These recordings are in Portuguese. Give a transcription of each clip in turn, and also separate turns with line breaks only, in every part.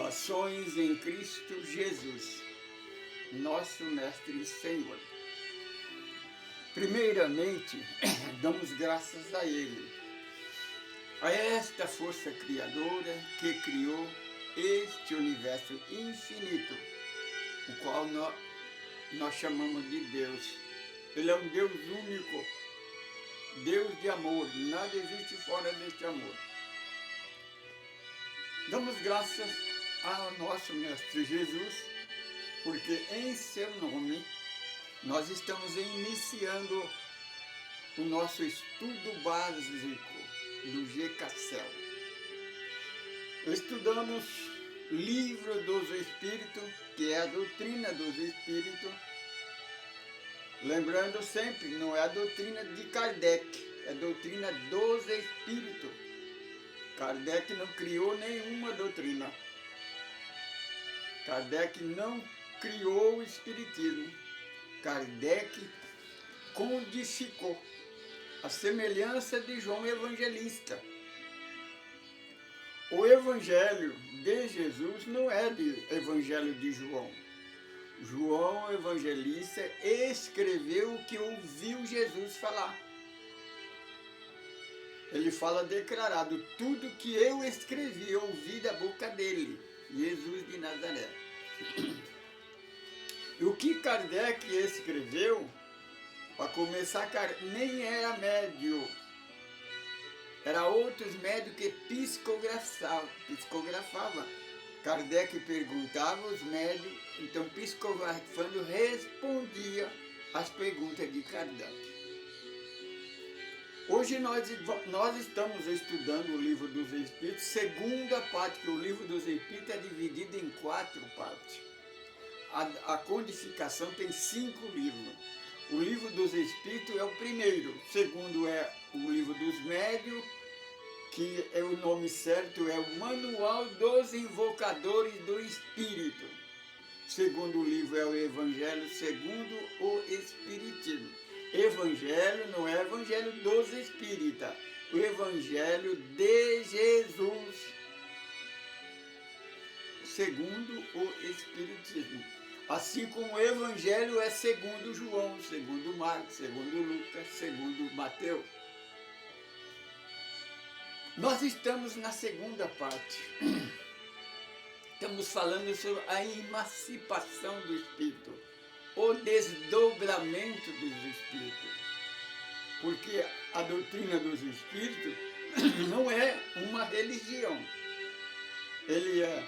Salvações em Cristo Jesus, nosso Mestre e Senhor. Primeiramente, damos graças a Ele, a esta força criadora que criou este universo infinito, o qual nós chamamos de Deus. Ele é um Deus único, Deus de amor, nada existe fora deste amor. Damos graças ao nosso Mestre Jesus, porque em seu nome nós estamos iniciando o nosso estudo básico do GCACEL. Estudamos Livro dos Espíritos, que é a doutrina dos Espíritos. Lembrando sempre, não é a doutrina de Kardec, é a doutrina dos Espíritos. Kardec não criou nenhuma doutrina. Kardec não criou o Espiritismo. Kardec codificou a semelhança de João Evangelista. O Evangelho de Jesus não é de Evangelho de João. João Evangelista escreveu o que ouviu Jesus falar. Ele fala declarado, tudo que eu escrevi, eu ouvi da boca dele, Jesus de Nazaré. E o que Kardec escreveu, para começar, nem era médio. Era outros médios que psicografava. Kardec perguntava, os médios, então psicografando, respondia às perguntas de Kardec. Hoje nós estamos estudando o Livro dos Espíritos, segunda parte, que o Livro dos Espíritos é dividido em 4 partes. A codificação tem 5 livros. O Livro dos Espíritos é o primeiro. O segundo é o Livro dos Médiuns, que é o nome certo, é o Manual dos Invocadores do Espírito. O segundo livro é o Evangelho segundo o Espiritismo. Evangelho não é Evangelho dos Espíritas, o Evangelho de Jesus, segundo o Espiritismo. Assim como o Evangelho é segundo João, segundo Marcos, segundo Lucas, segundo Mateus. Nós estamos na segunda parte. Estamos falando sobre a emancipação do Espírito, o desdobramento dos Espíritos. Porque a doutrina dos Espíritos não é uma religião. Ele é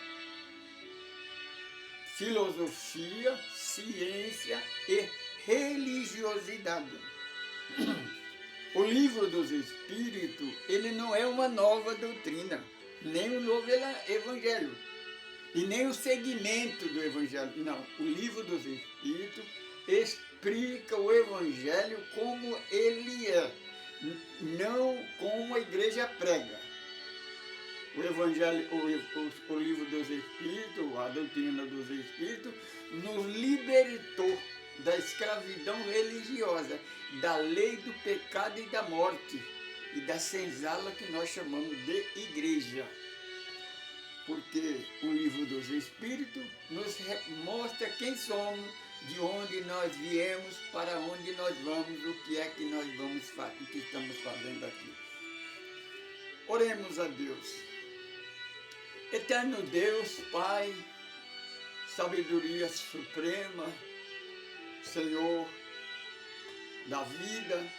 filosofia, ciência e religiosidade. O Livro dos Espíritos, ele não é uma nova doutrina, nem um novo evangelho, e nem o segmento do evangelho. Não, o Livro dos Espíritos explica o evangelho como ele é, não como a igreja prega. O Evangelho, o Livro dos Espíritos, a doutrina dos Espíritos, nos libertou da escravidão religiosa, da lei do pecado e da morte, e da senzala que nós chamamos de igreja. Porque o Livro dos Espíritos nos mostra quem somos, de onde nós viemos, para onde nós vamos, o que é que nós vamos fazer, o que estamos fazendo aqui. Oremos a Deus. Eterno Deus, Pai, sabedoria suprema, Senhor da vida,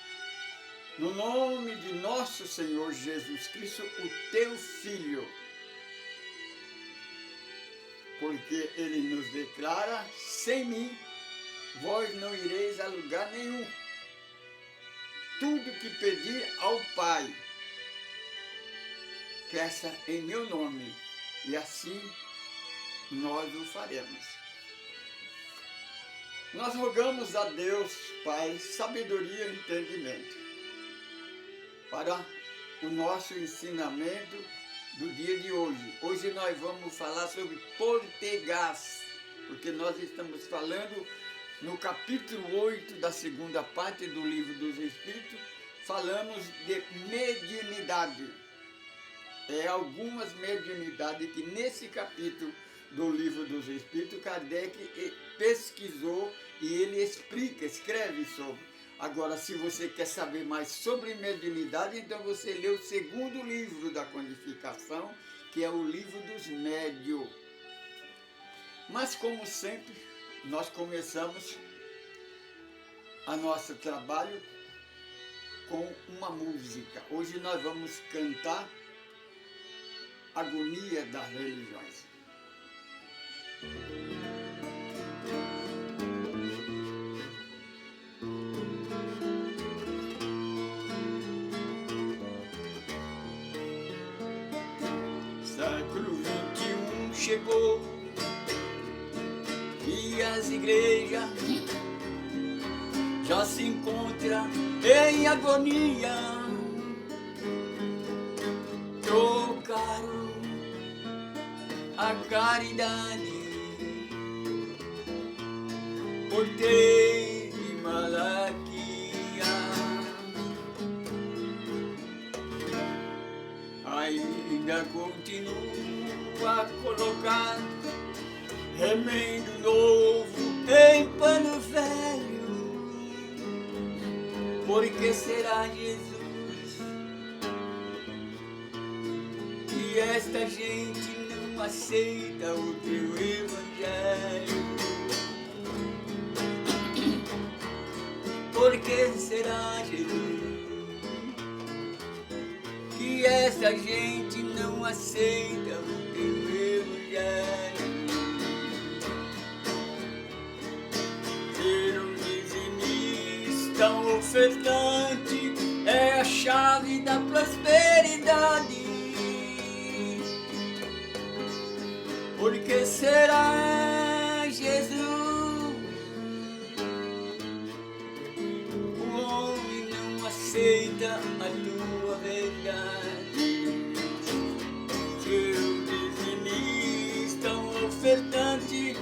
no nome de nosso Senhor Jesus Cristo, o Teu Filho, porque Ele nos declara, sem mim, vós não ireis a lugar nenhum. Tudo que pedir ao Pai, peça em meu nome, e assim nós o faremos. Nós rogamos a Deus, Pai, sabedoria e entendimento para o nosso ensinamento do dia de hoje. Hoje nós vamos falar sobre Portegás, porque nós estamos falando no capítulo 8 da segunda parte do Livro dos Espíritos, falamos de mediunidade. Algumas mediunidades que nesse capítulo do Livro dos Espíritos, Kardec pesquisou e ele explica, escreve sobre. Agora, se você quer saber mais sobre mediunidade, então você lê o segundo livro da codificação, que é o Livro dos Médios. Mas, como sempre, nós começamos o nosso trabalho com uma música. Hoje nós vamos cantar Agonia das Religiões. Século XXI chegou e as igrejas já se encontram em agonia. Trocaram a caridade por ter de malaquia. Ainda continua a colocar remendo novo em pano velho. Por que será, Jesus, que esta gente não aceita o teu evangelho? Por que será, Jesus, que esta gente não aceita o teu evangelho? Ser um dizimista ofertante é a chave da prosperidade. Por que será, Jesus, o homem não aceita a tua verdade? Seu dizimista ofertante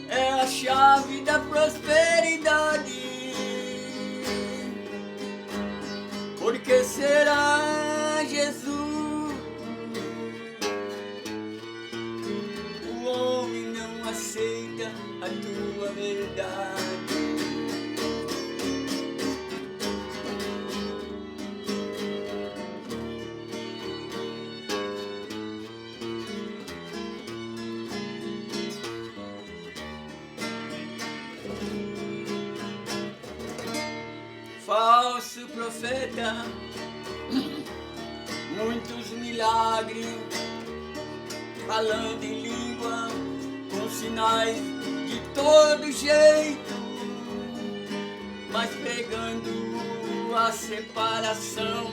é a chave da prosperidade. Por que será, Jesus, o homem não aceita a tua verdade? Falso profeta, muitos milagres, falando em língua, com sinais de todo jeito, mas pregando a separação,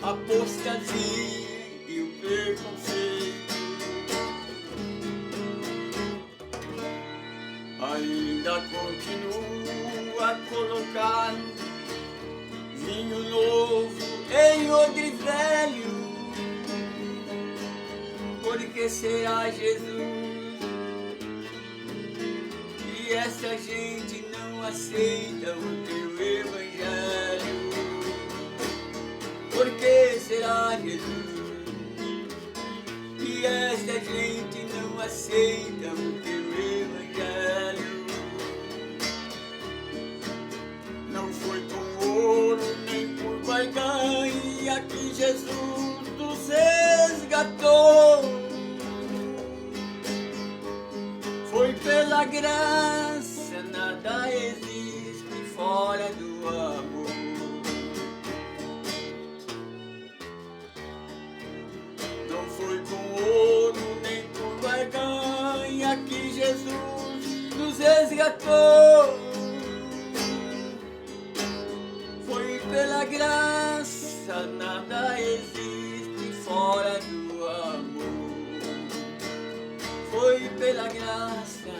a apostasia e o preconceito. Ainda continua a colocar vinho novo em odre velho. Por que será, Jesus, que essa gente não aceita o teu evangelho? Por que será, Jesus, que essa gente não aceita o teu evangelho? Não foi com ouro nem por barganha que Jesus nos resgatou. Foi pela graça, nada existe fora do amor. Não foi com ouro nem por barganha que Jesus nos resgatou. Foi pela graça, nada existe fora do amor. Foi pela graça,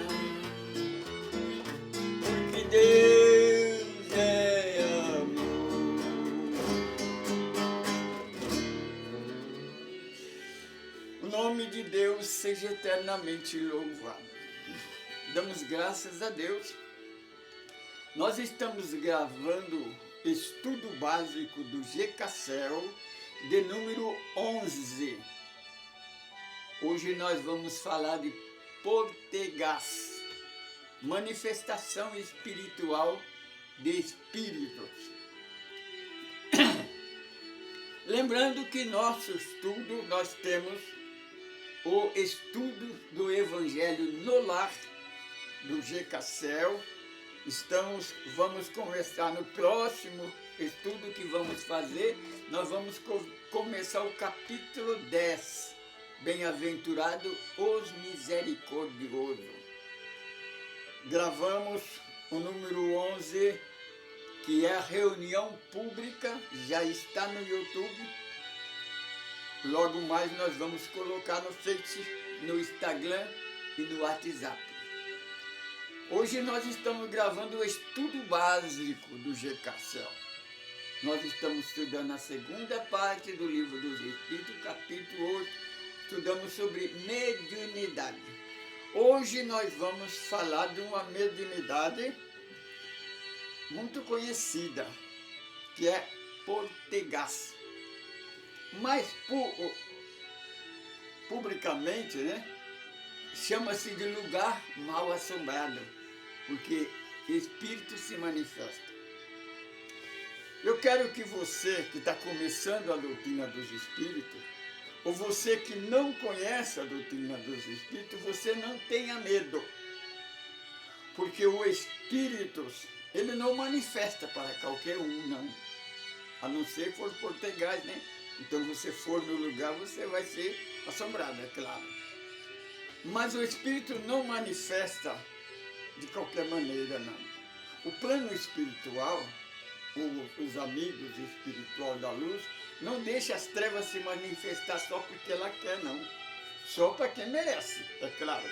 porque Deus é amor. O nome de Deus seja eternamente louvado. Damos graças a Deus. Nós estamos gravando estudo básico do GKCEL de número 11. Hoje nós vamos falar de Portegás, manifestação espiritual de espíritos. Lembrando que nosso estudo, nós temos o estudo do Evangelho no Lar, do G. Cassel. Vamos conversar no próximo estudo que vamos fazer, nós vamos começar o capítulo 10, Bem-aventurado os misericordiosos. Gravamos o número 11, que é a reunião pública, já está no YouTube. Logo mais nós vamos colocar no Face, no Instagram e no WhatsApp. Hoje nós estamos gravando o estudo básico do G. Cassel. Nós estamos estudando a segunda parte do Livro dos Espíritos, capítulo 8, estudamos sobre mediunidade. Hoje nós vamos falar de uma mediunidade muito conhecida, que é Portegás. Mas publicamente, né, chama-se de lugar mal assombrado, porque espírito se manifesta. Eu quero que você que está começando a doutrina dos espíritos, ou você que não conhece a doutrina dos espíritos, você não tenha medo. Porque o espírito, ele não manifesta para qualquer um, não. A não ser for Portegás, né? Então, você for no lugar, você vai ser assombrado, é claro. Mas o espírito não manifesta de qualquer maneira, não. O plano espiritual, os amigos espirituais da luz, não deixa as trevas se manifestar só porque ela quer, não. Só para quem merece, é claro.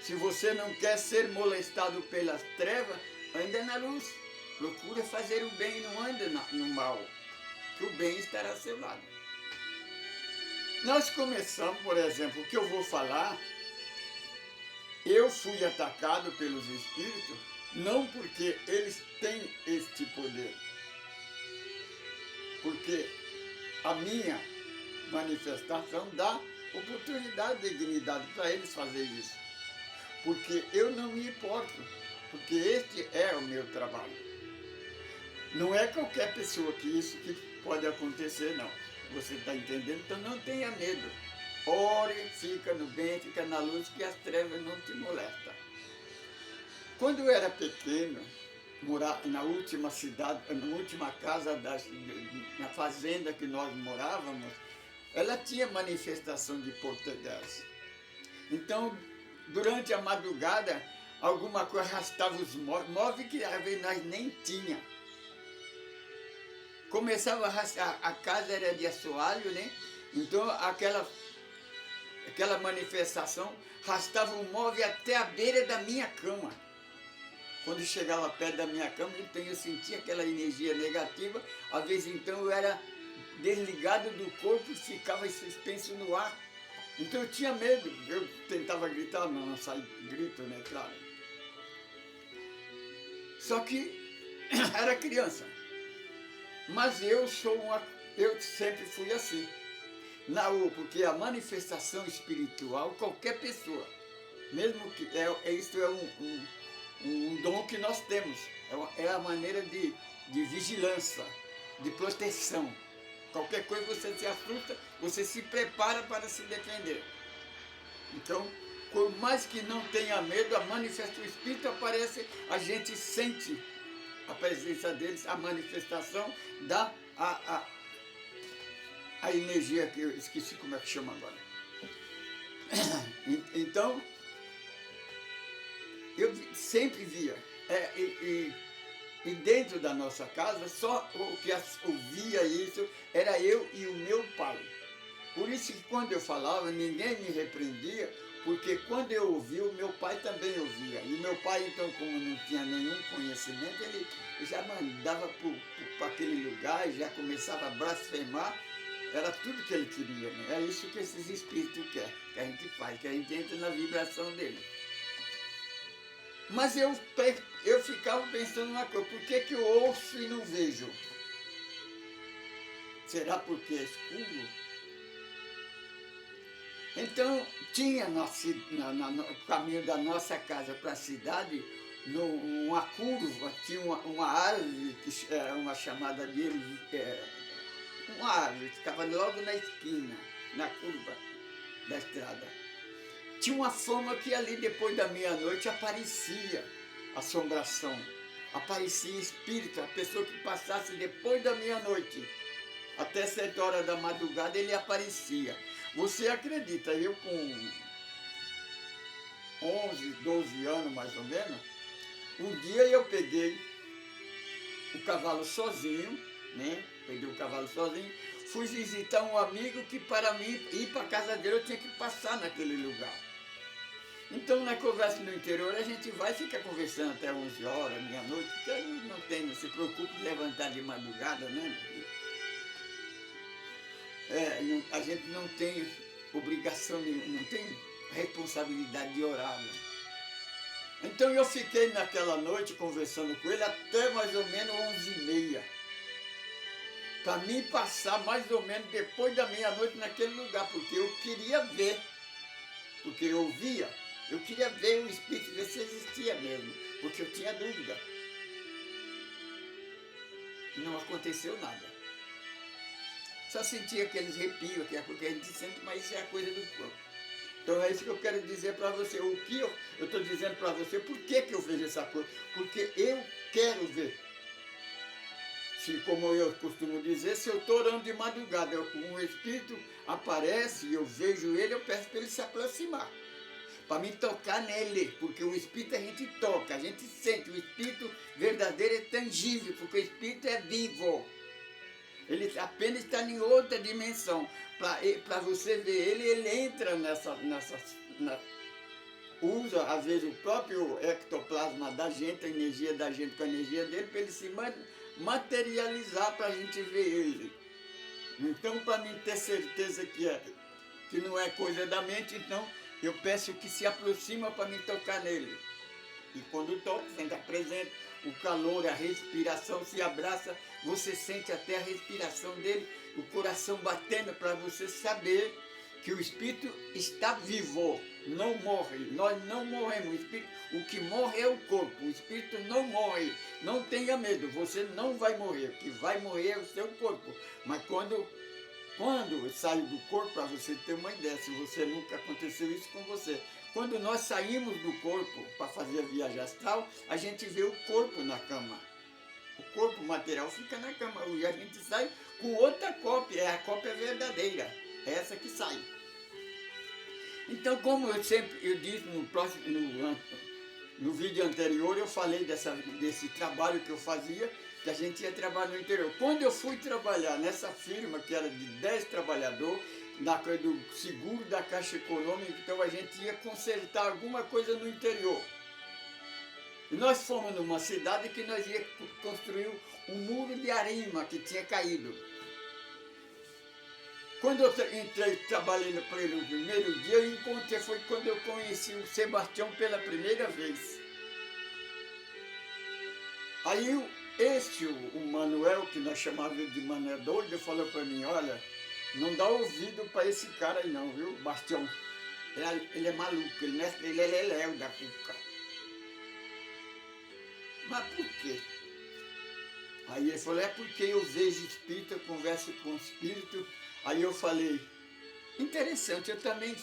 Se você não quer ser molestado pelas trevas, anda na luz. Procura fazer o bem e não anda no mal, que o bem estará ao seu lado. Nós começamos, por exemplo, o que eu vou falar, eu fui atacado pelos espíritos, não porque eles têm este poder, porque a minha manifestação dá oportunidade e dignidade para eles fazerem isso. Porque eu não me importo, porque este é o meu trabalho. Não é qualquer pessoa que isso que pode acontecer, não. Você está entendendo? Então não tenha medo. Ore, fica no bem, fica na luz, que as trevas não te molestam. Quando eu era pequeno, morar na última cidade, na última casa, na fazenda que nós morávamos, ela tinha manifestação de Portegás. Então, durante a madrugada, alguma coisa arrastava os móveis que às vezes nós nem tinha. Começava a arrastar, a casa era de assoalho, né? Então aquela manifestação arrastava o móvel até a beira da minha cama. Quando chegava perto da minha cama, então eu sentia aquela energia negativa. Às vezes então eu era desligado do corpo e ficava suspenso no ar. Então eu tinha medo. Eu tentava gritar, não saía grito, né? Claro. Só que era criança. Mas eu sempre fui assim. Porque a manifestação espiritual, qualquer pessoa, mesmo que isso é um dom que nós temos, é a maneira de vigilância, de proteção. Qualquer coisa você se assusta, você se prepara para se defender. Então, por mais que não tenha medo, a manifestação do espírito aparece, a gente sente a presença deles, a manifestação da a energia, que eu esqueci como é que chama agora. Então, eu sempre via, e dentro da nossa casa, só o que ouvia isso era eu e o meu pai. Por isso que quando eu falava, ninguém me repreendia, porque quando eu ouvia, o meu pai também ouvia. E o meu pai, então, como não tinha nenhum conhecimento, ele já mandava para aquele lugar, já começava a blasfemar. Era tudo que ele queria, né? É isso que esses espíritos querem, que a gente faz, que a gente entra na vibração dele. Mas eu ficava pensando uma coisa, por que eu ouço e não vejo? Será porque é escuro? Então, tinha no caminho da nossa casa para a cidade, numa curva, tinha uma árvore, que era uma chamada de uma árvore, que ficava logo na esquina, na curva da estrada. Tinha uma fama que ali, depois da meia-noite, aparecia assombração, aparecia espírito, a pessoa que passasse depois da meia-noite, até 7 horas da madrugada, ele aparecia. Você acredita, eu com 11, 12 anos mais ou menos, um dia eu peguei o cavalo sozinho, né? Peguei o cavalo sozinho, fui visitar um amigo que para mim ir para a casa dele eu tinha que passar naquele lugar. Então na conversa no interior a gente vai ficar conversando até 11 horas, meia-noite, porque não se preocupe de levantar de madrugada, né? A gente não tem obrigação nenhuma, não tem responsabilidade de orar. Né? Então eu fiquei naquela noite conversando com ele até mais ou menos 11h30. Para mim passar mais ou menos depois da meia-noite naquele lugar, porque eu queria ver, porque eu via, eu queria ver o espírito, ver se existia mesmo, porque eu tinha dúvida. Não aconteceu nada. Só sentia aqueles arrepios, que é porque a gente sente, mas isso é a coisa do corpo. Então é isso que eu quero dizer para você. O que eu estou dizendo para você, por que eu vejo essa coisa? Porque eu quero ver. Se, como eu costumo dizer, se eu estou orando de madrugada, um espírito aparece e eu vejo ele, eu peço para ele se aproximar. Para me tocar nele, porque o espírito a gente toca, a gente sente. O espírito verdadeiro é tangível, porque o espírito é vivo. Ele apenas está em outra dimensão. Para você ver ele entra usa, às vezes, o próprio ectoplasma da gente, a energia da gente com a energia dele, para ele se materializar para a gente ver ele. Então, para mim ter certeza que não é coisa da mente, então eu peço que se aproxima para me tocar nele. E quando toca, senta presente, o calor, a respiração se abraça, você sente até a respiração dele, o coração batendo para você saber que o espírito está vivo, não morre. Nós não morremos. O que morre é o corpo, o espírito não morre. Não tenha medo, você não vai morrer. O que vai morrer é o seu corpo. Mas quando sai do corpo, para você ter uma ideia, se você nunca aconteceu isso com você, quando nós saímos do corpo para fazer a viagem astral, a gente vê o corpo na cama. O corpo material fica na cama e a gente sai com outra cópia, é a cópia verdadeira, é essa que sai. Então, como eu disse no vídeo anterior, eu falei desse trabalho que eu fazia, que a gente ia trabalhar no interior. Quando eu fui trabalhar nessa firma, que era de 10 trabalhadores, do seguro da Caixa Econômica, então a gente ia consertar alguma coisa no interior. E nós fomos numa cidade que nós ia construir um muro de arima que tinha caído. Quando eu trabalhei no primeiro dia, foi quando eu conheci o Sebastião pela primeira vez. Aí o Manuel, que nós chamávamos de Manuel doido, falou para mim, olha, não dá ouvido para esse cara aí não, viu, Bastião? Ele é maluco, ele é leléu da cuca. Mas por quê? Aí ele falou, é porque eu vejo espírito, eu converso com o espírito. Aí eu falei, interessante, eu também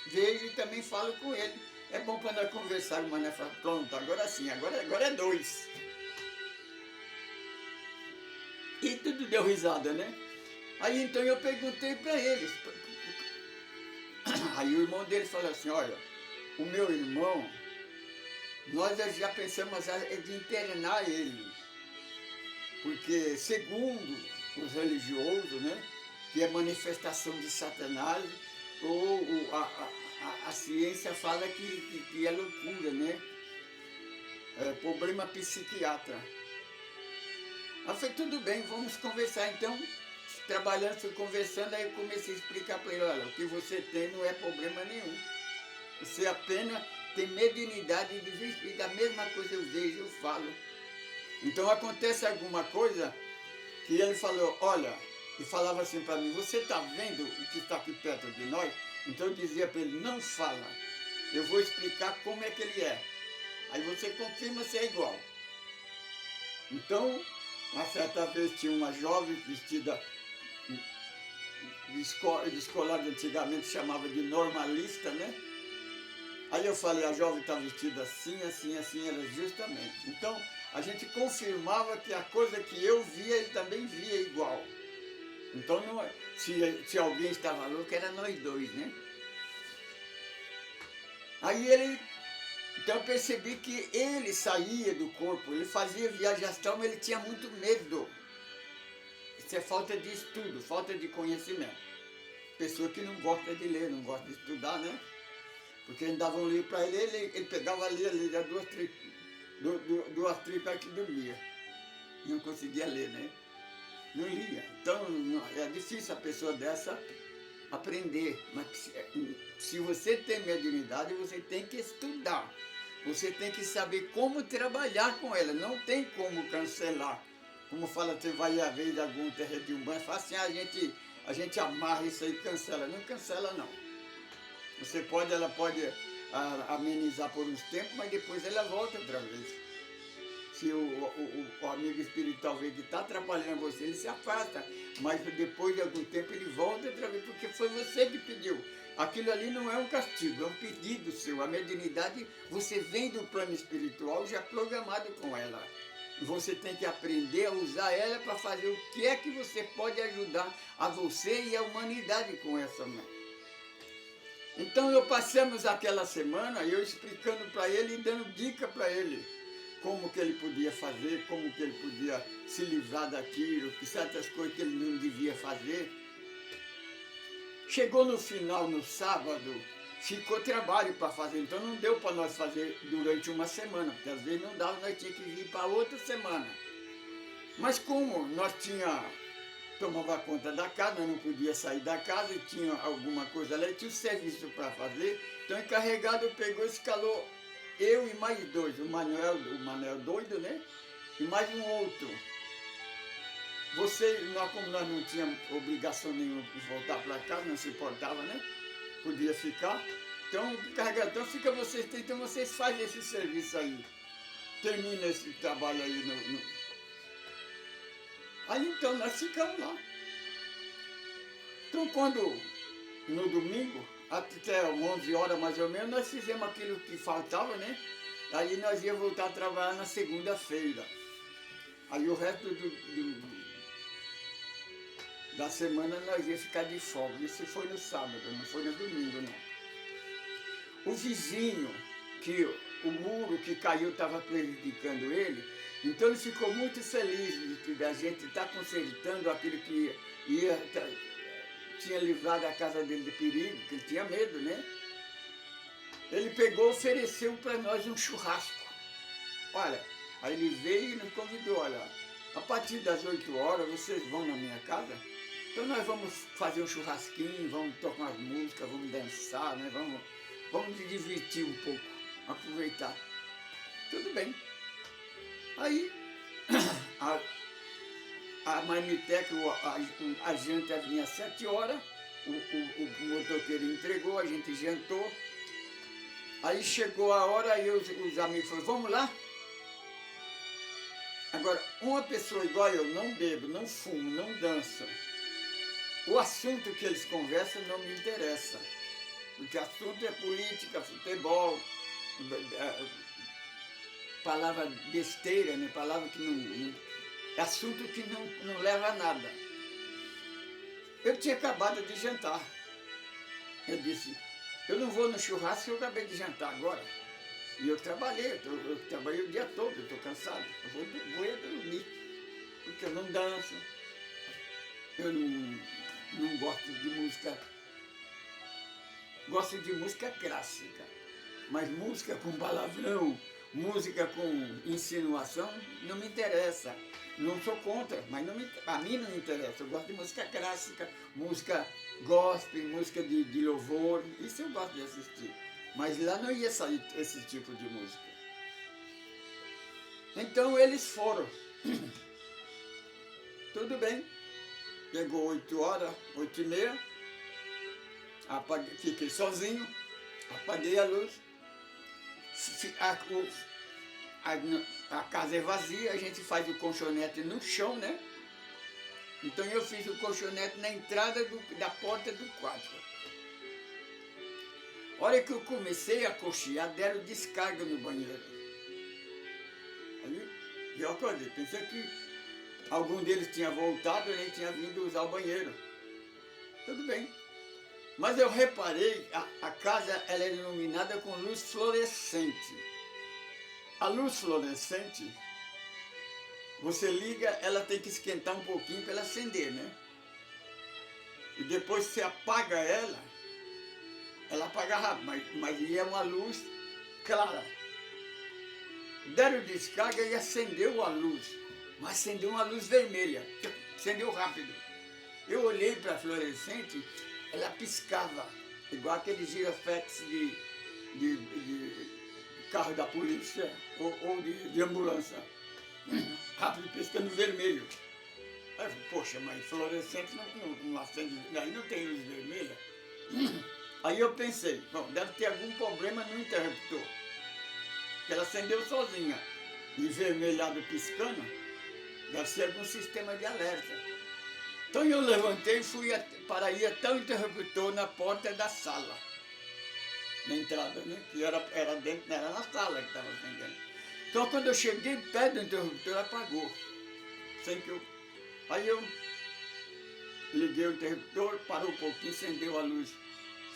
vejo e também falo com ele. É bom para nós conversar, mas nós falamos, pronto, agora sim, agora é 2. E tudo deu risada, né? Aí então eu perguntei para eles. Aí o irmão dele falou assim, olha, o meu irmão, nós já pensamos de internar ele. Porque segundo os religiosos, né, que é manifestação de Satanás, ou a ciência fala que é loucura, né? É problema psiquiatra. Aí foi tudo bem, vamos conversar. Então, trabalhando, fui conversando, aí eu comecei a explicar para ele, olha, o que você tem não é problema nenhum. Você apenas tem mediunidade de ver, e da mesma coisa eu vejo, eu falo. Então acontece alguma coisa que ele falou, olha, e falava assim para mim, você está vendo o que está aqui perto de nós? Então eu dizia para ele, não fala, eu vou explicar como é que ele é. Aí você confirma se é igual. Então, uma certa vez tinha uma jovem vestida de escolar de antigamente chamava de normalista, né? Aí eu falei, a jovem está vestida assim, assim, assim, era justamente. Então, a gente confirmava que a coisa que eu via, ele também via igual. Então, não, se alguém estava louco, era nós dois, né? Aí ele, então eu percebi que ele saía do corpo, ele fazia viagem astral, mas ele tinha muito medo. Isso é falta de estudo, falta de conhecimento. Pessoa que não gosta de ler, não gosta de estudar, né? Porque a gente dava um livro para ele, ele pegava ali, lia duas tripas que dormia. Não conseguia ler, né? Não lia. Então, é difícil a pessoa dessa aprender. Mas se você tem mediunidade, você tem que estudar. Você tem que saber como trabalhar com ela. Não tem como cancelar. Como fala, você vai haver de algum terreiro de Umbanda, fala assim, a gente amarra isso aí e cancela. Não cancela, não. Ela pode amenizar por uns tempos, mas depois ela volta outra vez. Se o amigo espiritual vê que está atrapalhando você, ele se afasta. Mas depois de algum tempo ele volta outra vez, porque foi você que pediu. Aquilo ali não é um castigo, é um pedido seu. A mediunidade, você vem do plano espiritual já programado com ela. Você tem que aprender a usar ela para fazer o que é que você pode ajudar a você e a humanidade com essa mãe. Então eu passamos aquela semana, eu explicando para ele e dando dica para ele, como que ele podia fazer, como que ele podia se livrar daquilo, que certas coisas que ele não devia fazer. Chegou no final, no sábado, ficou trabalho para fazer, então não deu para nós fazer durante uma semana, porque às vezes não dava, nós tínhamos que vir para outra semana. Mas como nós tomava conta da casa, não podia sair da casa, e tinha alguma coisa lá, tinha o serviço para fazer, então o encarregado pegou e escalou eu e mais dois, o Manuel doido, né? E mais um outro. Como nós não tínhamos obrigação nenhuma de voltar para casa, não se importava, né? Podia ficar. Então o encarregador fica vocês, então vocês fazem esse serviço aí. Termina esse trabalho aí Aí então nós ficamos lá. Então no domingo, até 11 horas mais ou menos, nós fizemos aquilo que faltava, né? Aí nós íamos voltar a trabalhar na segunda-feira. Aí o resto da semana nós ia ficar de folga. Isso foi no sábado, não foi no domingo, não. O vizinho, que o muro que caiu estava prejudicando ele, então ele ficou muito feliz de a gente estar consertando aquilo que tinha livrado a casa dele de perigo, que ele tinha medo, né? Ele pegou e ofereceu para nós um churrasco. Olha, aí ele veio e nos convidou, olha, a partir das 8 horas vocês vão na minha casa, então nós vamos fazer um churrasquinho, vamos tocar umas músicas, vamos dançar, né? Vamos nos divertir um pouco, aproveitar. Tudo bem. Aí, a marmiteca, a janta vinha às 7 horas, o motoqueiro entregou, a gente jantou. Aí chegou a hora e os amigos falaram, vamos lá? Agora, uma pessoa igual eu, não bebo, não fumo, não danço. O assunto que eles conversam não me interessa. Porque assunto é política, futebol, palavra besteira, né? Palavra que não é assunto que não leva a nada. Eu tinha acabado de jantar. Eu disse, eu não vou no churrasco, eu acabei de jantar agora. E eu trabalhei o dia todo, eu estou cansado. Eu vou dormir, porque eu não danço, eu não gosto de música. Gosto de música clássica, mas música com palavrão, música com insinuação, não me interessa. Não sou contra, mas a mim não me interessa. Eu gosto de música clássica, música gospel, música de louvor, isso eu gosto de assistir. Mas lá não ia sair esse tipo de música. Então eles foram. Tudo bem. Pegou 8 horas, 8h30. Fiquei sozinho, apaguei a luz. A casa é vazia, a gente faz o colchonete no chão, né? Então eu fiz o colchonete na entrada da porta do quarto. A hora que eu comecei a cochear, deram descarga no banheiro. Aí eu acordei, pensei que algum deles tinha voltado e nem tinha vindo usar o banheiro. Tudo bem. Mas eu reparei, a casa ela é iluminada com luz fluorescente. A luz fluorescente, você liga, ela tem que esquentar um pouquinho para ela acender, né? E depois você apaga ela apaga rápido, mas é uma luz clara. Deram descarga e acendeu a luz, mas acendeu uma luz vermelha, acendeu rápido. Eu olhei para a fluorescente, ela piscava, igual aquele giroflex de carro da polícia ou de ambulância, rápido piscando vermelho. Aí eu falei, poxa, mas fluorescente não acende, aí não tem luz vermelha. Aí eu pensei, bom, deve ter algum problema no interruptor, que ela acendeu sozinha, e vermelhado piscando, deve ser algum sistema de alerta. Então eu levantei e fui para ir até o interruptor na porta da sala, na entrada, né? Que era dentro, não era na sala que estava acendendo. Então quando eu cheguei perto do interruptor, apagou. Sem que eu... Aí eu liguei o interruptor, parou um pouquinho, acendeu a luz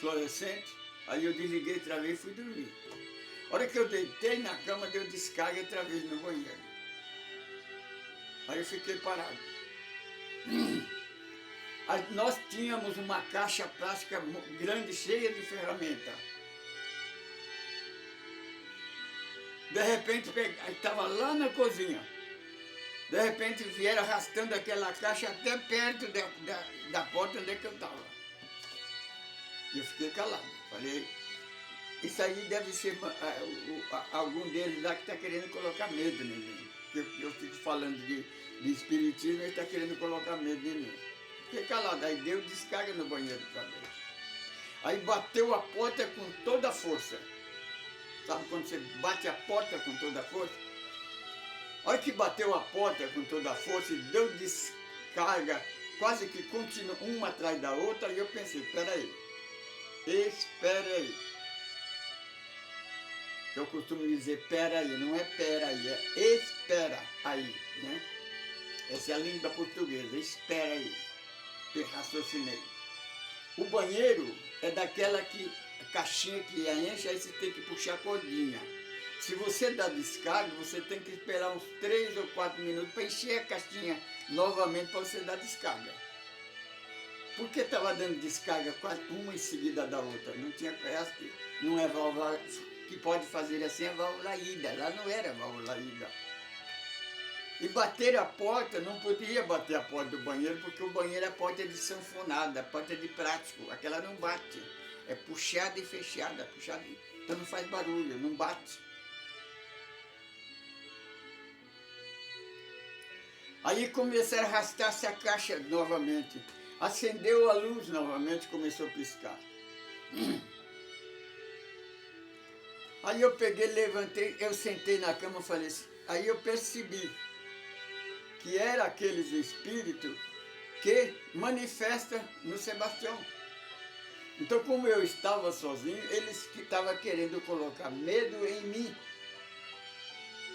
fluorescente, aí eu desliguei outra vez e fui dormir. A hora que eu deitei na cama, deu descarga outra vez no banheiro. Aí eu fiquei parado. Nós tínhamos uma caixa plástica grande, cheia de ferramenta. De repente, estava lá na cozinha. De repente, vieram arrastando aquela caixa até perto da porta onde é que eu estava. E eu fiquei calado. Falei, isso aí deve ser algum deles lá que está querendo colocar medo em mim. Eu fico falando de espiritismo, ele está querendo colocar medo em mim. Fiquei calado, aí deu descarga no banheiro outra vez. Aí bateu a porta com toda a força. Sabe quando você bate a porta com toda a força? A hora que bateu a porta com toda a força e deu descarga, quase que continuou uma atrás da outra, e eu pensei, espera aí. Eu costumo dizer pera aí, não é pera aí, é espera aí, né? Essa é a língua portuguesa, espera aí. Eu raciocinei. O banheiro é daquela caixinha que enche, aí você tem que puxar a cordinha. Se você dá descarga, você tem que esperar uns 3 ou 4 minutos para encher a caixinha novamente para você dar descarga. Por que estava dando descarga quase uma em seguida da outra? Não tinha peça, não é válvula que pode fazer assim, é válvula ida. Lá não era válvula ida. E bater a porta, não podia bater a porta do banheiro, porque o banheiro é a porta de sanfonada, a porta de prático. Aquela não bate. É puxada e fechada, puxada. Então não faz barulho, não bate. Aí começaram a arrastar essa caixa novamente. Acendeu a luz novamente, começou a piscar. Aí eu peguei, levantei, eu sentei na cama e falei assim, aí eu percebi que era aqueles espíritos que manifestam no Sebastião. Então, como eu estava sozinho, eles que estavam querendo colocar medo em mim,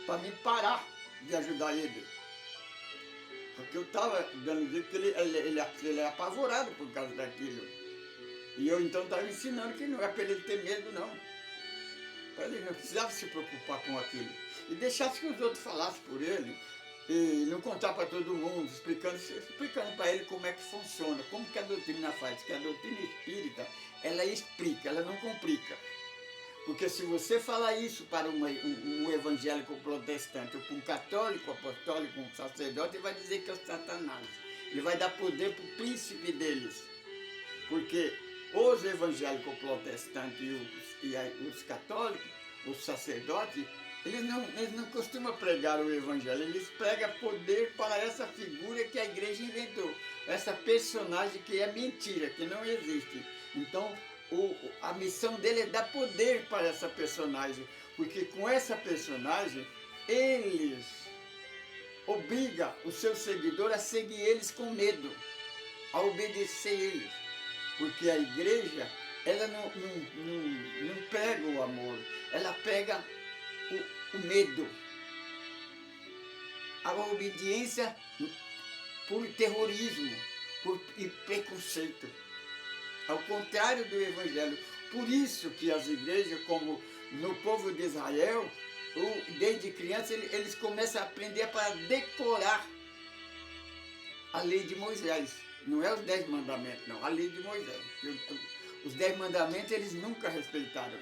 para me parar de ajudar ele. Porque eu estava dando jeito que ele é apavorado por causa daquilo. E eu então estava ensinando que não é para ele ter medo, não. Ele não precisava se preocupar com aquilo. E deixasse que os outros falassem por ele, e não contar para todo mundo, explicando para ele como é que funciona, como que a doutrina faz. Que a doutrina espírita, ela explica, ela não complica. Porque se você falar isso para um evangélico protestante, ou para um católico, apostólico, um sacerdote, ele vai dizer que é o Satanás. Ele vai dar poder para o príncipe deles. Porque os evangélicos protestantes e os católicos, os sacerdotes, eles não costumam pregar o evangelho, eles pregam poder para essa figura que a igreja inventou. Essa personagem que é mentira, que não existe. Então, a missão dele é dar poder para essa personagem, porque com essa personagem, eles obrigam o seu seguidor a seguir eles com medo, a obedecer eles. Porque a igreja, ela não prega o amor, ela prega o medo, a obediência por terrorismo, por preconceito. Ao contrário do Evangelho. Por isso que as igrejas, como no povo de Israel, desde criança eles começam a aprender para decorar a lei de Moisés. Não é os 10 mandamentos, não, a lei de Moisés. Os 10 mandamentos eles nunca respeitaram.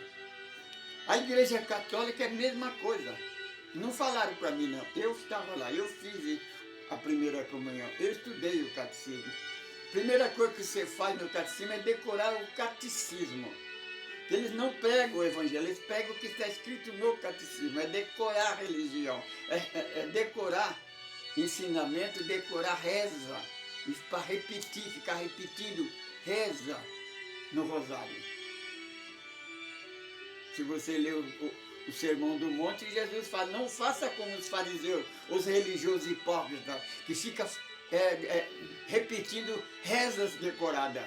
A igreja católica é a mesma coisa. Não falaram para mim, não. Eu estava lá, eu fiz a primeira comunhão, eu estudei o catecismo. Primeira coisa que você faz no catecismo é decorar o catecismo. Eles não pregam o evangelho, eles pregam o que está escrito no catecismo. É decorar a religião, é decorar ensinamento, decorar reza. E para repetir, ficar repetindo reza no rosário. Se você lê o Sermão do Monte, Jesus fala, não faça como os fariseus, os religiosos hipócritas, que ficam repetindo rezas decoradas.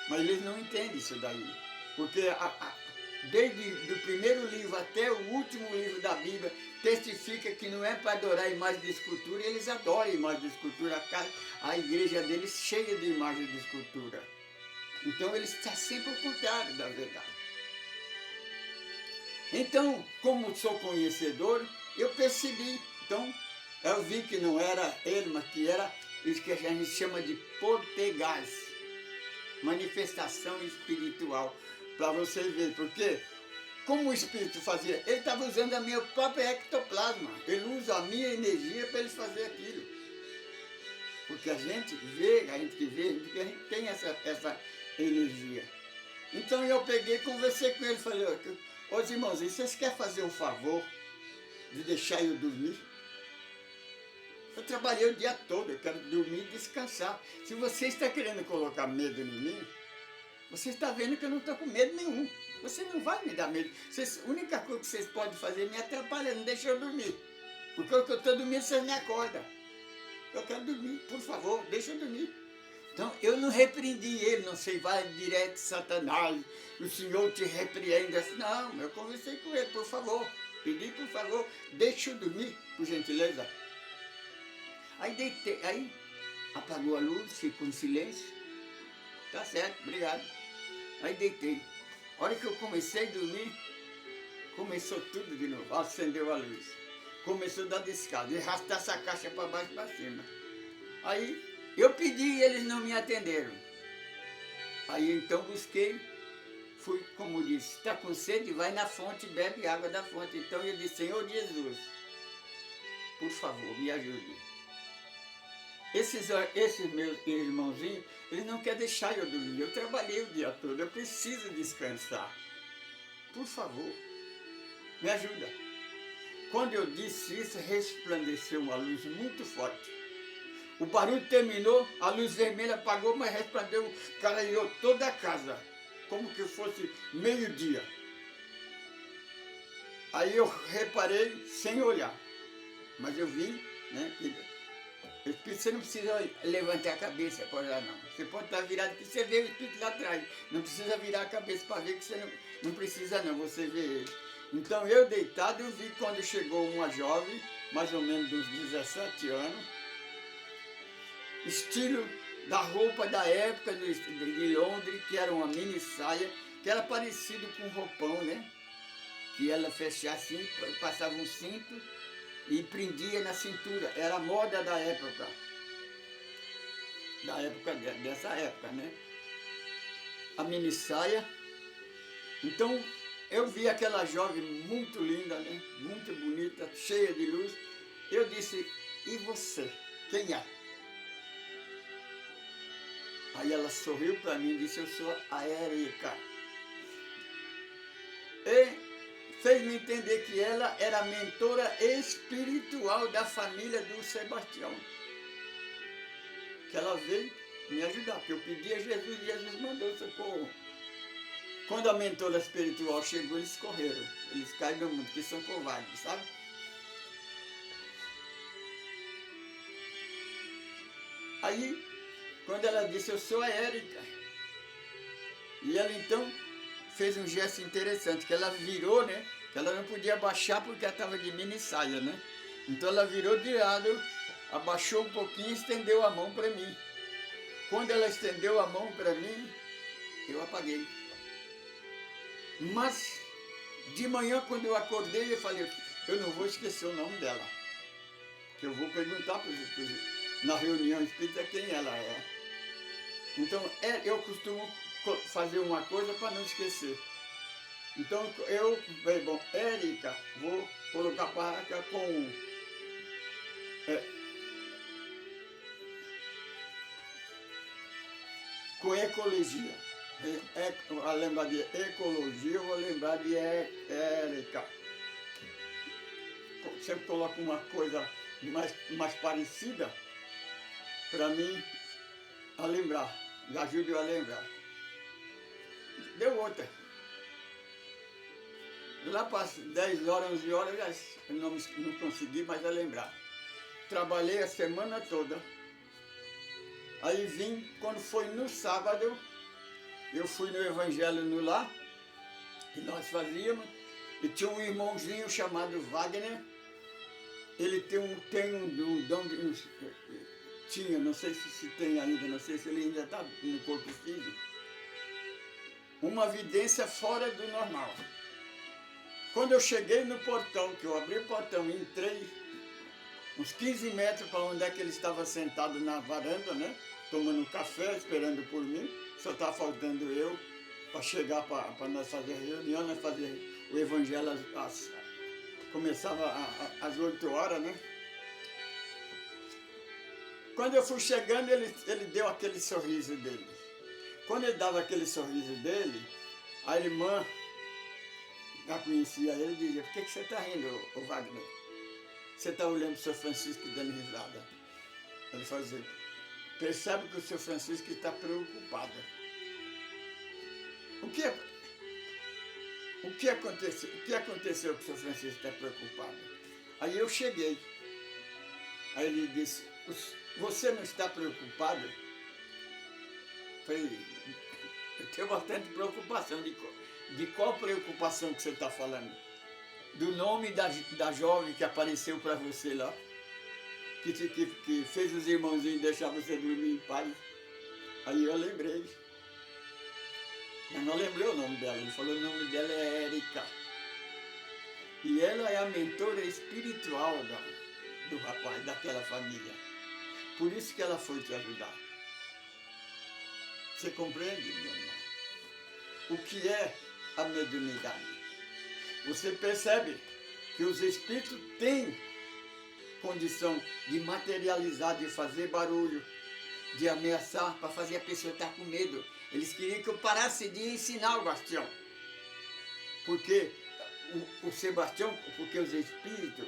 Mas eles não entendem isso daí. Porque desde o primeiro livro até o último livro da Bíblia, testifica que não é para adorar imagem de escultura, e eles adoram imagem de escultura. A igreja deles cheia de imagem de escultura. Então eles estão sempre ao contrário da verdade. Então, como sou conhecedor, eu percebi. Então, eu vi que não era ele, mas que era isso que a gente chama de portegaz, manifestação espiritual. Para vocês verem, porque como o Espírito fazia, ele estava usando a minha própria ectoplasma, ele usa a minha energia para ele fazer aquilo. Porque a gente vê, a gente tem essa energia. Então eu peguei, conversei com ele, falei, ô irmãos, vocês querem fazer um favor de deixar eu dormir? Eu trabalhei o dia todo, eu quero dormir e descansar. Se você está querendo colocar medo em mim, você está vendo que eu não estou com medo nenhum. Você não vai me dar medo. A única coisa que vocês podem fazer é me atrapalhar, não deixar eu dormir. Porque o que eu estou dormindo, vocês me acordam. Eu quero dormir, por favor, deixa eu dormir. Então, eu não repreendi ele, não sei, vai direto, Satanás, o Senhor te repreenda. Não, eu conversei com ele, por favor, pedi, por favor, deixa eu dormir, por gentileza. Aí deitei, aí apagou a luz, ficou em silêncio. Tá certo, obrigado. Aí deitei. A hora que eu comecei a dormir, começou tudo de novo, acendeu a luz. Começou a dar descarga, e arrastar essa caixa para baixo e para cima. Aí eu pedi e eles não me atenderam. Aí então busquei, fui, como disse, está com sede, vai na fonte e bebe água da fonte. Então eu disse, Senhor Jesus, por favor, me ajude. Esses meus irmãozinhos, eles não querem deixar eu dormir. Eu trabalhei o dia todo, eu preciso descansar. Por favor, me ajuda. Quando eu disse isso, resplandeceu uma luz muito forte. O barulho terminou, a luz vermelha apagou, mas resplandeceu, clareou toda a casa, como que fosse meio-dia. Aí eu reparei sem olhar, mas eu vi, né? Você não precisa levantar a cabeça para olhar, não. Você pode estar virado aqui, você vê o Espírito lá atrás. Não precisa virar a cabeça para ver que você não precisa, não. Você vê ele. Então, eu deitado, eu vi quando chegou uma jovem, mais ou menos de uns 17 anos, estilo da roupa da época de Londres, que era uma mini saia, que era parecido com um roupão, né? Que ela fechava assim, passava um cinto, e prendia na cintura. Era a moda da época. Dessa época, né? A mini saia. Então, eu vi aquela jovem muito linda, né? Muito bonita, cheia de luz. Eu disse, e você? Quem é? Aí ela sorriu para mim e disse, eu sou a Érica. E fez-me entender que ela era a mentora espiritual da família do Sebastião. Que ela veio me ajudar, porque eu pedi a Jesus e Jesus mandou socorro. Quando a mentora espiritual chegou, eles correram. Eles caem no mundo, porque são covardes, sabe? Aí, quando ela disse, eu sou a Érica. E ela então fez um gesto interessante, que ela virou, né? Que ela não podia abaixar porque ela estava de mini saia, né? Então ela virou de lado, abaixou um pouquinho e estendeu a mão para mim. Quando ela estendeu a mão para mim, eu apaguei. Mas, de manhã, quando eu acordei, eu falei, eu não vou esquecer o nome dela. Que eu vou perguntar na reunião espírita quem ela é. Então, eu costumo fazer uma coisa para não esquecer. Então, eu falei, bom, Érica, vou colocar a barraca com ecologia. Vou lembrar de ecologia, eu vou lembrar de Érica. Sempre coloco uma coisa mais parecida para mim a lembrar, me ajude a lembrar. Deu outra. Lá para 10 horas, 11 horas, eu não consegui mais lembrar. Trabalhei a semana toda. Aí vim, quando foi no sábado, eu fui no Evangelho no lar, que nós fazíamos, e tinha um irmãozinho chamado Wagner. Ele tem um dom, tinha, não sei se tem ainda, não sei se ele ainda está no corpo físico, uma vidência fora do normal. Quando eu cheguei no portão, que eu abri o portão e entrei uns 15 metros para onde é que ele estava sentado na varanda, né? Tomando café, esperando por mim. Só estava faltando eu para chegar para nós fazer a reunião, nós fazer o evangelho começava às 8 horas, né? Quando eu fui chegando, ele deu aquele sorriso dele. Quando ele dava aquele sorriso dele, a irmã já conhecia ele e dizia, por que você está rindo, Wagner? Você está olhando para o Sr. Francisco dando risada. Ele fazia, percebe que o Sr. Francisco está preocupado. O que aconteceu? O que aconteceu que o Sr. Francisco está preocupado? Aí eu cheguei. Aí ele disse, você não está preocupado? Eu falei, eu tenho bastante preocupação. De qual preocupação que você está falando? Do nome da jovem que apareceu para você lá, que fez os irmãozinhos deixar você dormir em paz. Aí eu lembrei. Mas não lembrei o nome dela. Ele falou o nome dela é Érica. E ela é a mentora espiritual do rapaz, daquela família. Por isso que ela foi te ajudar. Você compreende, meu irmão? O que é a mediunidade? Você percebe que os espíritos têm condição de materializar, de fazer barulho, de ameaçar, para fazer a pessoa estar com medo. Eles queriam que eu parasse de ensinar o Bastião. Porque o Sebastião, porque os espíritos,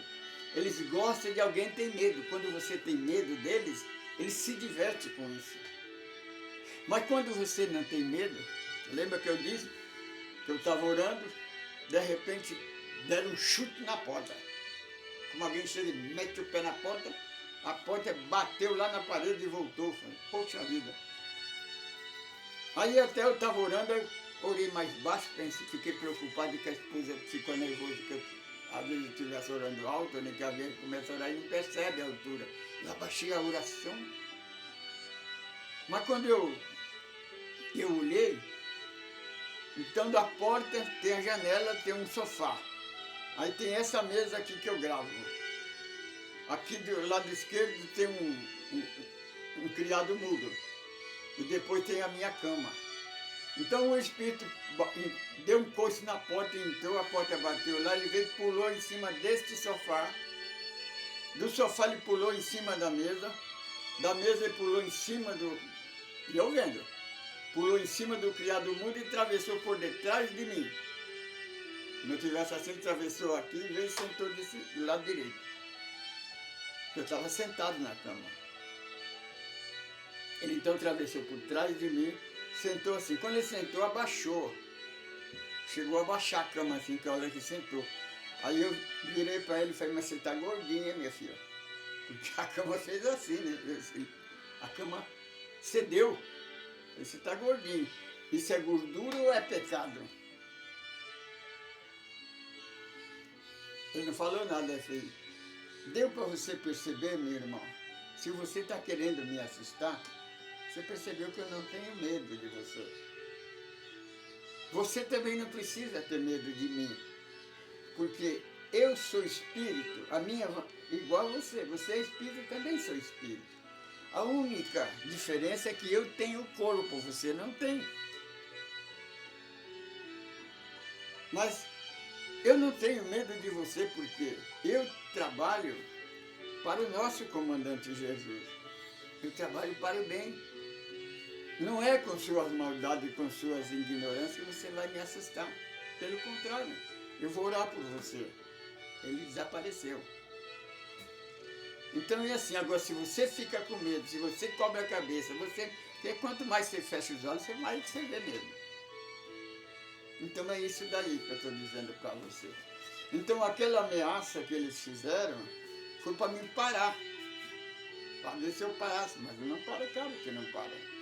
eles gostam de alguém ter medo. Quando você tem medo deles, eles se divertem com isso. Mas quando você não tem medo, lembra que eu disse que eu estava orando, de repente deram um chute na porta. Como alguém chega e mete o pé na porta, a porta bateu lá na parede e voltou. Falei, poxa vida. Aí até eu estava orando, eu orei mais baixo, pensei, fiquei preocupado que a esposa ficou nervosa, que às vezes eu estivesse orando alto, né, que às vezes começa a orar e não percebe a altura. Eu abaixei a oração. Mas quando eu olhei, então da porta tem a janela, tem um sofá. Aí tem essa mesa aqui que eu gravo. Aqui do lado esquerdo tem um criado mudo. E depois tem a minha cama. Então o espírito deu um coice na porta, entrou, a porta bateu lá, ele veio, pulou em cima deste sofá. Do sofá ele pulou em cima da mesa ele pulou em cima do... E eu vendo. Pulou em cima do criado mudo e atravessou por detrás de mim. Se não tivesse assim, ele atravessou aqui e veio e sentou do lado direito. Eu estava sentado na cama. Ele então atravessou por trás de mim, sentou assim. Quando ele sentou, abaixou. Chegou a abaixar a cama assim, que a hora que sentou. Aí eu virei para ele e falei, mas você está gordinha, minha filha? Porque a cama fez assim, né? A cama cedeu. Você está gordinho. Isso é gordura ou é pecado? Ele não falou nada, ele fez. Deu para você perceber, meu irmão? Se você está querendo me assustar, você percebeu que eu não tenho medo de você. Você também não precisa ter medo de mim. Porque eu sou espírito, igual você é espírito, eu também sou espírito. A única diferença é que eu tenho corpo, você não tem. Mas eu não tenho medo de você porque eu trabalho para o nosso comandante Jesus. Eu trabalho para o bem. Não é com suas maldades, com suas ignorâncias que você vai me assustar. Pelo contrário, eu vou orar por você. Ele desapareceu. Então é assim, agora se você fica com medo, se você cobre a cabeça, porque quanto mais você fecha os olhos, mais você vê medo. Então é isso daí que eu estou dizendo para você. Então aquela ameaça que eles fizeram foi para me parar. Para ver se eu parasse, mas não para, claro que não para.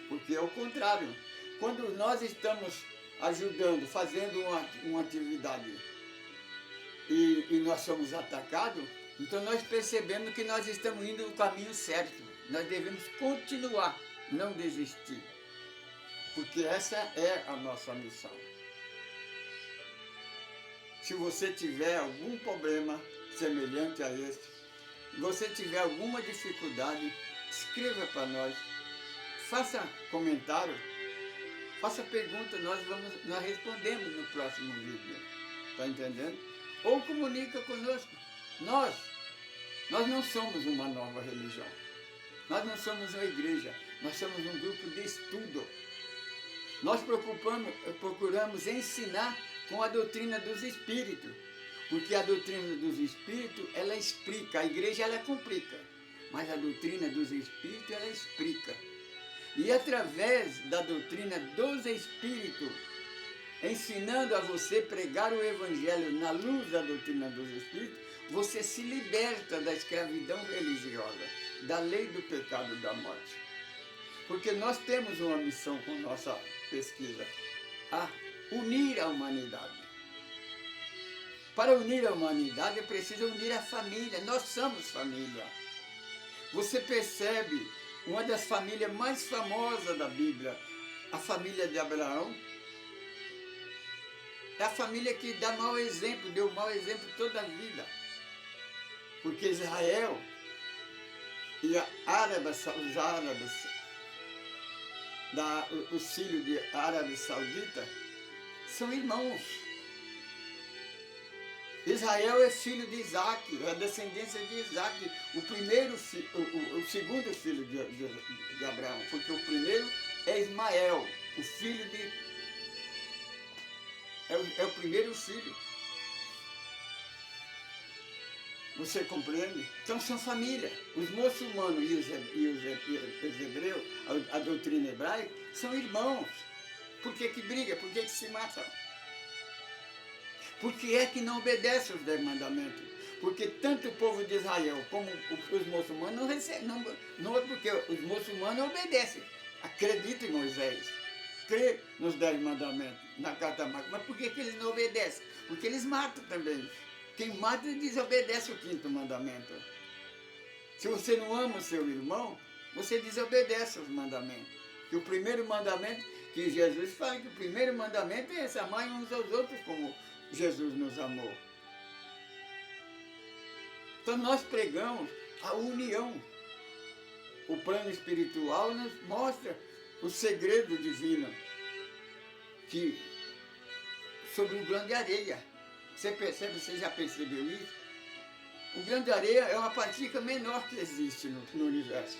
Porque é o contrário. Quando nós estamos ajudando, fazendo uma atividade e nós somos atacados, então nós percebemos que nós estamos indo no caminho certo. Nós devemos continuar, não desistir. Porque essa é a nossa missão. Se você tiver algum problema semelhante a este, se você tiver alguma dificuldade, escreva para nós. Faça comentário, faça pergunta, nós respondemos no próximo vídeo. Está entendendo? Ou comunica conosco. Nós não somos uma nova religião. Nós não somos uma igreja. Nós somos um grupo de estudo. Nós procuramos ensinar com a doutrina dos Espíritos. Porque a doutrina dos Espíritos, ela explica. A igreja, ela complica. Mas a doutrina dos Espíritos, ela explica. E através da doutrina dos Espíritos, ensinando a você pregar o Evangelho na luz da doutrina dos Espíritos, você se liberta da escravidão religiosa, da lei do pecado e da morte. Porque nós temos uma missão com nossa pesquisa, a unir a humanidade. Para unir a humanidade é preciso unir a família, nós somos família. Você percebe uma das famílias mais famosas da Bíblia, a família de Abraão, é a família que dá mau exemplo, deu mau exemplo toda a vida. Porque Israel e os árabes, os filhos de Árabe Saudita, são irmãos. Israel é filho de Isaac, é a descendência de Isaac, o segundo filho de Abraão, porque o primeiro é Ismael, o filho de... É o primeiro filho. Você compreende? Então são família. Os muçulmanos e os hebreus, a doutrina hebraica, são irmãos. Por que briga? Por que se matam? Por que é que não obedece os 10 mandamentos? Porque tanto o povo de Israel como os muçulmanos não recebem. Não é porque os muçulmanos obedecem. Acreditam em Moisés. Crê nos 10 mandamentos, na carta magna. Mas por que eles não obedecem? Porque eles matam também. Quem mata desobedece o 5º mandamento. Se você não ama o seu irmão, você desobedece os mandamentos. Que o primeiro mandamento, que Jesus fala que o primeiro mandamento é esse, amar uns aos outros como Jesus nos amou. Então nós pregamos a união. O plano espiritual nos mostra o segredo divino sobre o grão de areia. Você percebe, você já percebeu isso? O grão de areia é uma partícula menor que existe no universo.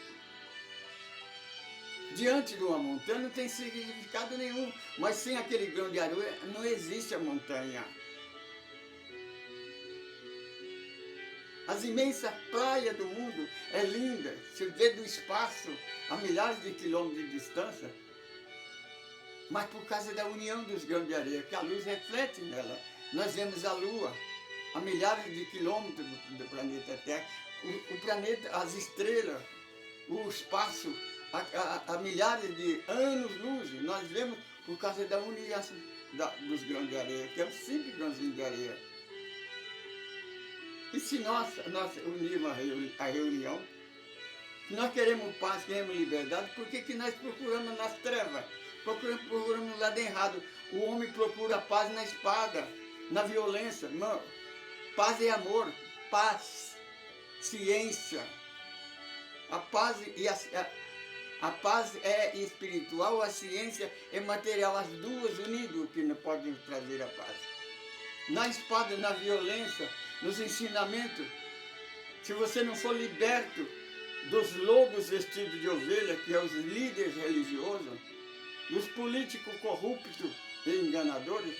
Diante de uma montanha não tem significado nenhum, mas sem aquele grão de areia não existe a montanha. As imensas praias do mundo é linda, se vê do espaço a milhares de quilômetros de distância, mas por causa da união dos grãos de areia, que a luz reflete nela. Nós vemos a Lua a milhares de quilômetros do planeta Terra, o planeta, as estrelas, o espaço a milhares de anos-luz, nós vemos por causa da união dos grãos de areia, que é o simples grãozinho de areia. E se nós unirmos a reunião, se nós queremos paz, queremos liberdade, por que nós procuramos nas trevas? Procuramos no lado errado. O homem procura paz na espada, na violência. Não. Paz é amor, paz, ciência. A paz, a paz é espiritual, a ciência é material. As duas unidas que não podem trazer a paz. Na espada, na violência, nos ensinamentos, se você não for liberto dos lobos vestidos de ovelha, que é os líderes religiosos, dos políticos corruptos e enganadores,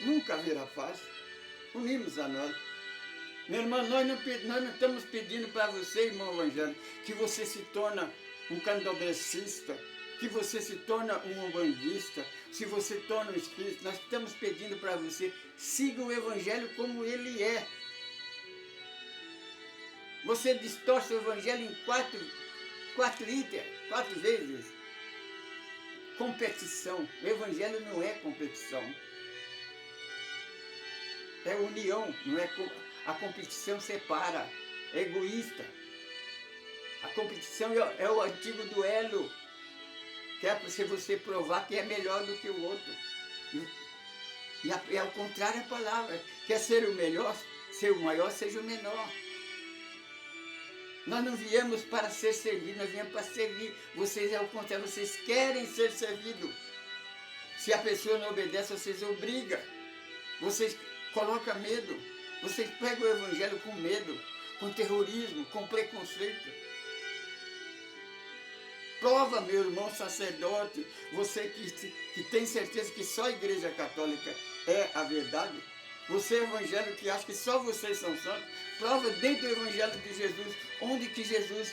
nunca haverá paz. Unimos a nós. Meu irmão, nós não estamos pedindo para você, irmão evangélico, que você se torne um candomblessista, que você se torne um umbandista, se você torna um espírito. Nós estamos pedindo para você, siga o evangelho como ele é. Você distorce o evangelho em quatro vezes. Competição. O evangelho não é competição. É união, não é a competição separa, é egoísta. A competição é o antigo duelo, que é para você provar que é melhor do que o outro. E ao contrário a palavra, quer ser o melhor, ser o maior, seja o menor. Nós não viemos para ser servidos, nós viemos para servir. Vocês, ao contrário, vocês querem ser servidos. Se a pessoa não obedece, vocês obrigam. Vocês colocam medo. Vocês pegam o evangelho com medo, com terrorismo, com preconceito. Prova, meu irmão sacerdote, você que tem certeza que só a Igreja Católica é a verdade. Você evangélico que acha que só vocês são santos, prova dentro do Evangelho de Jesus, onde que Jesus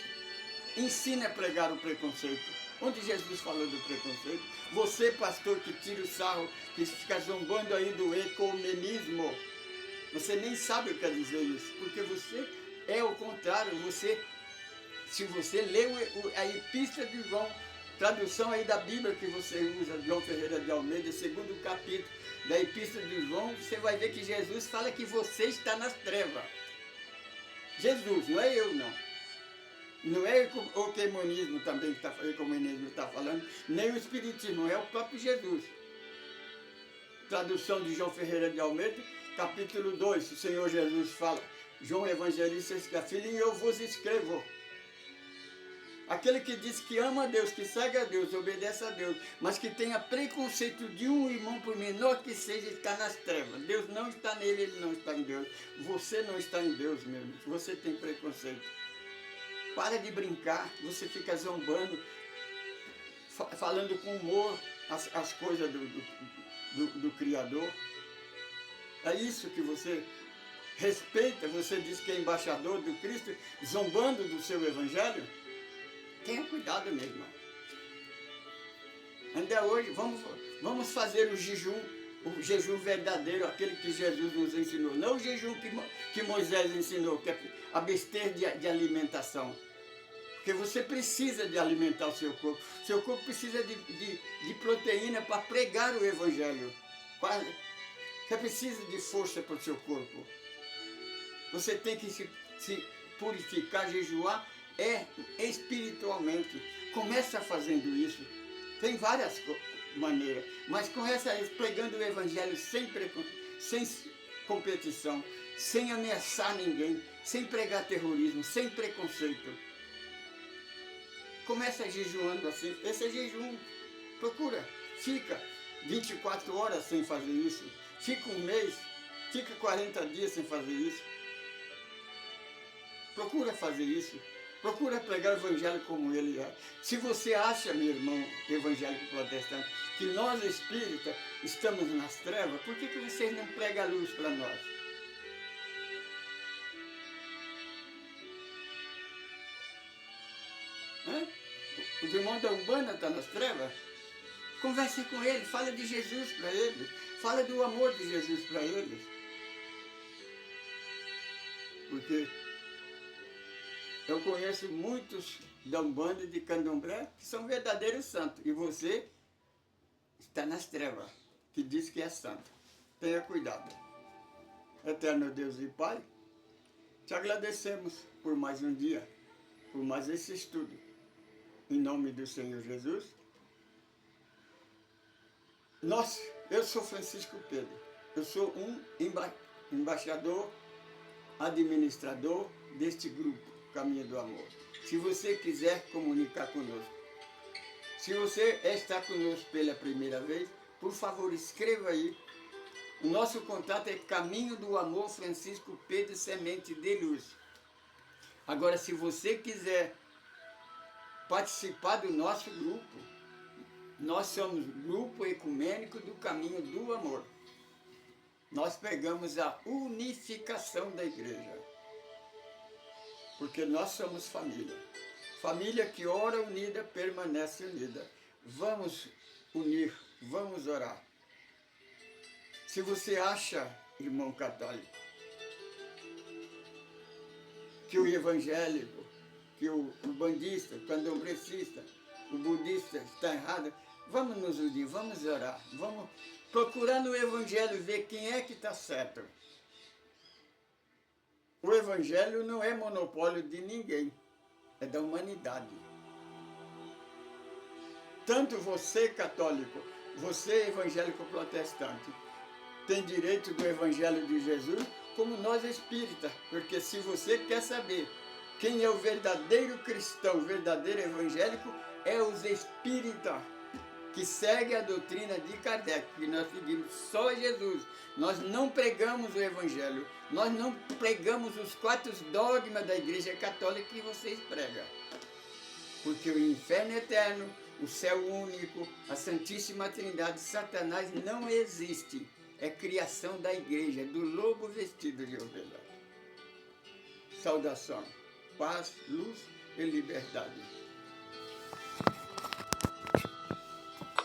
ensina a pregar o preconceito. Onde Jesus falou do preconceito. Você, pastor, que tira o sarro, que fica zombando aí do ecumenismo, você nem sabe o que quer dizer isso, porque você é o contrário. Se você lê a Epístola de João, tradução aí da Bíblia que você usa, João Ferreira de Almeida, segundo capítulo da Epístola de João, você vai ver que Jesus fala que você está nas trevas. Jesus, não é eu não. Não é o ecumenismo também que está falando, nem o Espiritismo, é o próprio Jesus. Tradução de João Ferreira de Almeida, capítulo 2, o Senhor Jesus fala, João Evangelista escreve, filhinho, eu vos escrevo. Aquele que diz que ama a Deus, que segue a Deus, obedece a Deus, mas que tenha preconceito de um irmão, por menor que seja, está nas trevas. Deus não está nele, ele não está em Deus. Você não está em Deus mesmo, você tem preconceito. Para de brincar, você fica zombando, falando com humor as coisas do Criador. É isso que você respeita, você diz que é embaixador do Cristo, zombando do seu Evangelho. Tenha cuidado, meu irmão. Ainda hoje, vamos fazer o jejum verdadeiro, aquele que Jesus nos ensinou. Não o jejum que Moisés ensinou, que é abster de alimentação. Porque você precisa de alimentar o seu corpo. Seu corpo precisa de proteína para pregar o Evangelho. Você precisa de força para o seu corpo. Você tem que se purificar, jejuar, espiritualmente. Começa fazendo isso. Tem várias maneiras, mas começa pregando o Evangelho sem competição, sem ameaçar ninguém, sem pregar terrorismo, sem preconceito. Começa jejuando assim. Esse é jejum. Procura. Fica 24 horas sem fazer isso. Fica um mês. Fica 40 dias sem fazer isso. Procura fazer isso. Procura pregar o Evangelho como ele é. Se você acha, meu irmão evangélico protestante, que nós espíritas estamos nas trevas, por que vocês não pregam a luz para nós? Os irmãos da Umbanda estão nas trevas. Converse com eles, fala de Jesus para eles, fala do amor de Jesus para eles. Porque eu conheço muitos da Umbanda e de Candomblé que são verdadeiros santos. E você está nas trevas, que diz que é santo. Tenha cuidado. Eterno Deus e Pai, te agradecemos por mais um dia, por mais esse estudo. Em nome do Senhor Jesus. Eu sou Francisco Pedro. Eu sou um embaixador, administrador deste grupo, Caminho do Amor. Se você quiser comunicar conosco, se você está conosco pela primeira vez, por favor, escreva aí. O nosso contato é Caminho do Amor Francisco Pedro Semente de Luz. Agora, se você quiser participar do nosso grupo, nós somos Grupo Ecumênico do Caminho do Amor. Nós pegamos a unificação da igreja, porque nós somos família. Família que ora unida, permanece unida. Vamos unir, vamos orar. Se você acha, irmão católico, que o evangélico, que o bandista, o candomblecista, o budista está errado, vamos nos unir, vamos orar, vamos procurar no evangelho ver quem é que está certo. O evangelho não é monopólio de ninguém, é da humanidade. Tanto você católico, você evangélico protestante, tem direito do evangelho de Jesus, como nós espíritas, porque se você quer saber quem é o verdadeiro cristão, o verdadeiro evangélico, é os espíritas, que segue a doutrina de Kardec, que nós seguimos só Jesus. Nós não pregamos o evangelho, nós não pregamos os 4 dogmas da igreja católica que vocês pregam. Porque o inferno eterno, o céu único, a Santíssima Trindade, Satanás não existe. É criação da igreja, do lobo vestido de ovelha. Saudação, paz, luz e liberdade.